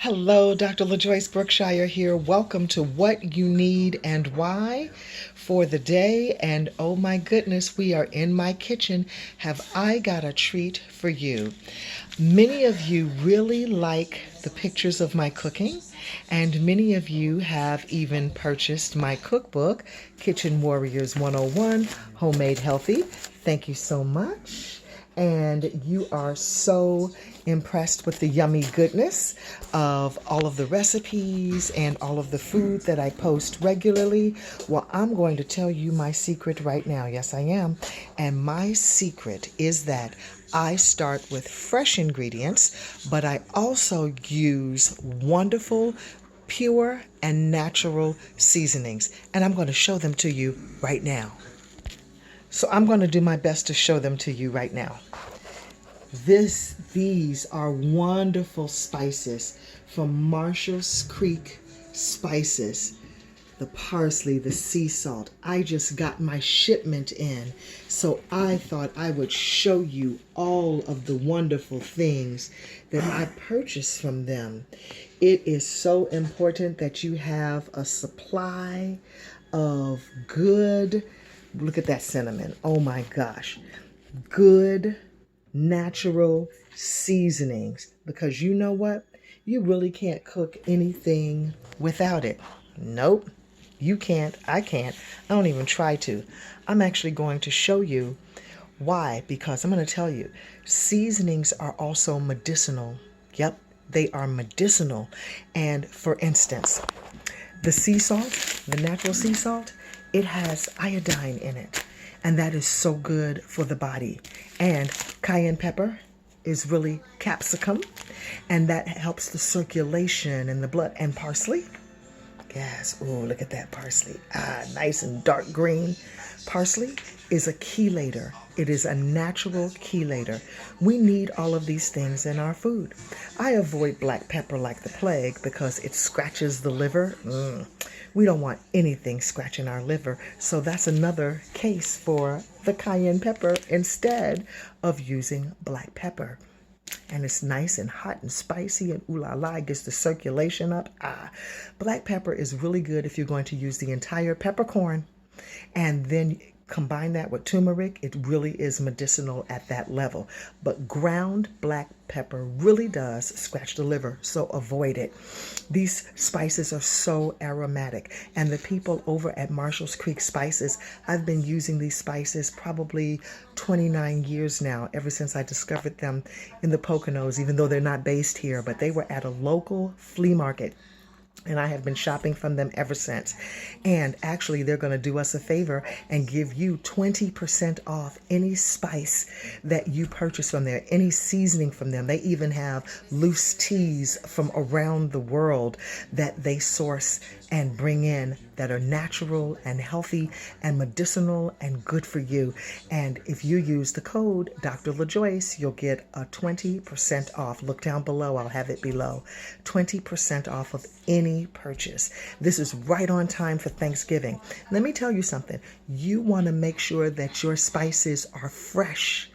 Hello, Dr. LaJoyce Brookshire here. Welcome to What You Need and Why for the day. And oh my goodness, we are in my kitchen. Have I got a treat for you? Many of you really like the pictures of my cooking, and many of you have even purchased my cookbook, Kitchen Warriors 101, Homemade Healthy. Thank you so much. And you are so impressed with the yummy goodness of all of the recipes and all of the food that I post regularly. Well, I'm going to tell you my secret right now. Yes, I am. And my secret is that I start with fresh ingredients, but I also use wonderful, pure, and natural seasonings. And I'm going to show them to you right now. So I'm going to do my best to show them to you right now. These are wonderful spices from Marshall's Creek Spices. The parsley, the sea salt. I just got my shipment in, so I thought I would show you all of the wonderful things that I purchased from them. It is so important that you have a supply of good, look at that cinnamon, oh my gosh, good natural seasonings, because you know what? You really can't cook anything without it. Nope, you can't. I can't. I don't even try to. I'm actually going to show you why, because I'm going to tell you, seasonings are also medicinal. Yep, they are medicinal. And for instance, the sea salt, the natural sea salt, it has iodine in it. And that is so good for the body. And cayenne pepper is really capsicum, and that helps the circulation in the blood. And parsley, yes, ooh, look at that parsley. Nice and dark green. Parsley is a chelator. It is a natural chelator. We need all of these things in our food. I avoid black pepper like the plague because it scratches the liver. We don't want anything scratching our liver. So that's another case for the cayenne pepper instead of using black pepper. And it's nice and hot and spicy and ooh la la, it gets the circulation up. Black pepper is really good if you're going to use the entire peppercorn and then combine that with turmeric. It really is medicinal at that level. But ground black pepper really does scratch the liver, so avoid it. These spices are so aromatic. And the people over at Marshall's Creek Spices, I've been using these spices probably 29 years now, ever since I discovered them in the Poconos, even though they're not based here, but they were at a local flea market. And I have been shopping from them ever since. And actually, they're going to do us a favor and give you 20% off any spice that you purchase from there, any seasoning from them. They even have loose teas from around the world that they source and bring in that are natural and healthy and medicinal and good for you. And if you use the code Dr. LaJoyce, you'll get a 20% off. Look down below. I'll have it below. 20% off of any purchase. This is right on time for Thanksgiving. Let me tell you something. You want to make sure that your spices are fresh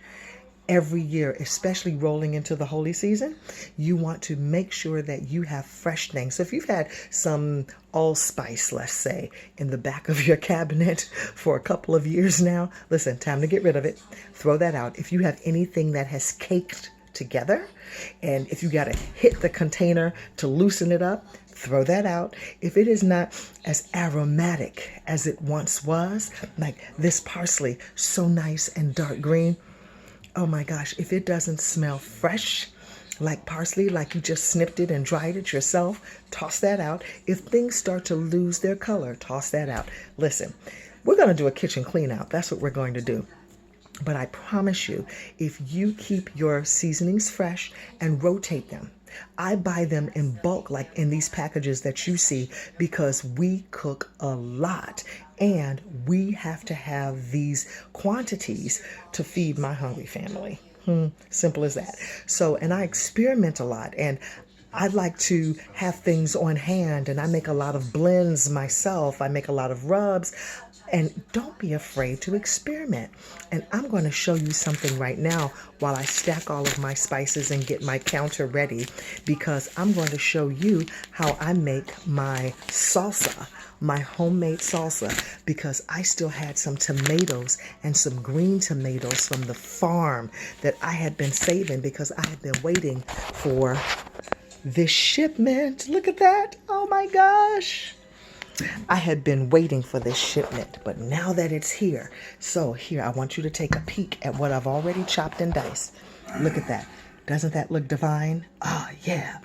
every year, especially rolling into the holy season. You want to make sure that you have fresh things. So if you've had some allspice, let's say, in the back of your cabinet for a couple of years now, listen, time to get rid of it. Throw that out. If you have anything that has caked together, and if you got to hit the container to loosen it up, throw that out. If it is not as aromatic as it once was, like this parsley, so nice and dark green, oh my gosh, if it doesn't smell fresh, like parsley, like you just snipped it and dried it yourself, toss that out. If things start to lose their color, toss that out. Listen, we're going to do a kitchen clean out. That's what we're going to do. But I promise you, if you keep your seasonings fresh and rotate them, I buy them in bulk, like in these packages that you see, because we cook a lot and we have to have these quantities to feed my hungry family. Simple as that. So, and I experiment a lot, and I like to have things on hand, and I make a lot of blends myself. I make a lot of rubs. And don't be afraid to experiment. And I'm going to show you something right now while I stack all of my spices and get my counter ready, because I'm going to show you how I make my salsa, my homemade salsa, because I still had some tomatoes and some green tomatoes from the farm that I had been saving because I had been waiting for this shipment. Look at that. Oh my gosh. I had been waiting for this shipment, but now that it's here, so here, I want you to take a peek at what I've already chopped and diced. Look at that. Doesn't that look divine? Ah, yeah.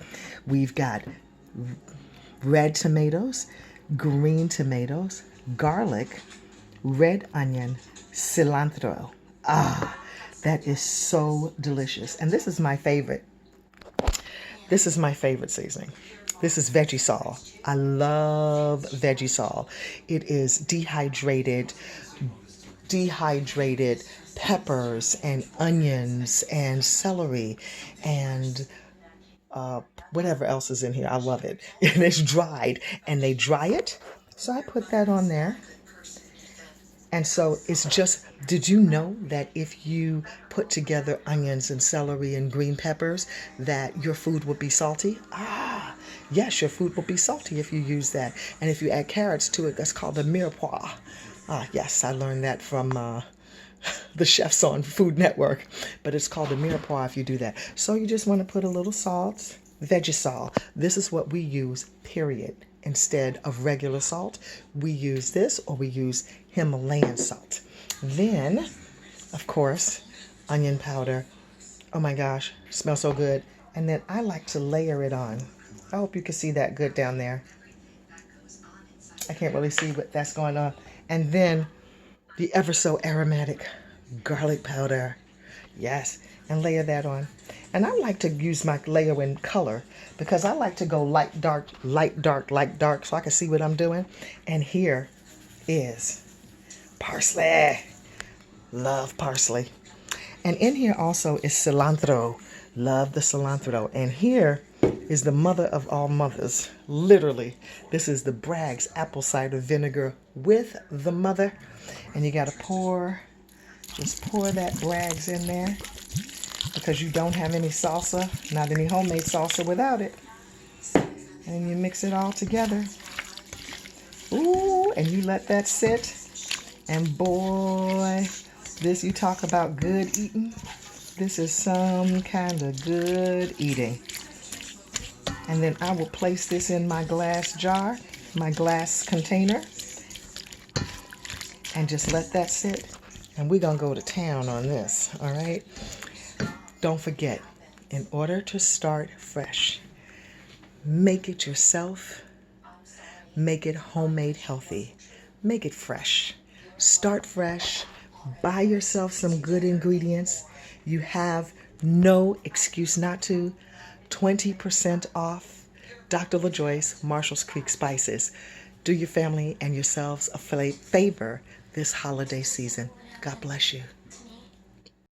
We've got red tomatoes, green tomatoes, garlic, red onion, cilantro. Ah, that is so delicious. And this is my favorite. This is my favorite seasoning. This is Vegisol. I love Vegisol. It is dehydrated peppers and onions and celery and whatever else is in here. I love it. And it's dried, and they dry it. So I put that on there. And so it's just, did you know that if you put together onions and celery and green peppers, that your food would be salty? Ah, yes, your food will be salty if you use that. And if you add carrots to it, that's called a mirepoix. Ah, yes, I learned that from the chefs on Food Network. But it's called a mirepoix if you do that. So you just want to put a little salt, Vegisol. This is what we use, period. Instead of regular salt, we use this, or we use Himalayan salt. Then, of course, onion powder. Oh my gosh, smells so good. And then I like to layer it on. I hope you can see that good down there. I can't really see what that's going on. And then the ever so aromatic garlic powder. Yes, and layer that on. And I like to use my layer in color because I like to go light, dark, light, dark, light, dark, so I can see what I'm doing. And here is parsley. Love parsley. And in here also is cilantro. Love the cilantro. And here is the mother of all mothers. Literally, this is the Bragg's apple cider vinegar with the mother. And you got to just pour that Bragg's in there, because you don't have any salsa, not any homemade salsa without it. And you mix it all together. Ooh, and you let that sit. And boy, this, you talk about good eating. This is some kind of good eating. And then I will place this in my glass jar, my glass container, and just let that sit. And we're going to go to town on this, all right? Don't forget, in order to start fresh, make it yourself, make it homemade healthy, make it fresh. Start fresh, buy yourself some good ingredients. You have no excuse not to. 20% off Dr. LaJoyce Marshall's Creek Spices. Do your family and yourselves a favor this holiday season. God bless you.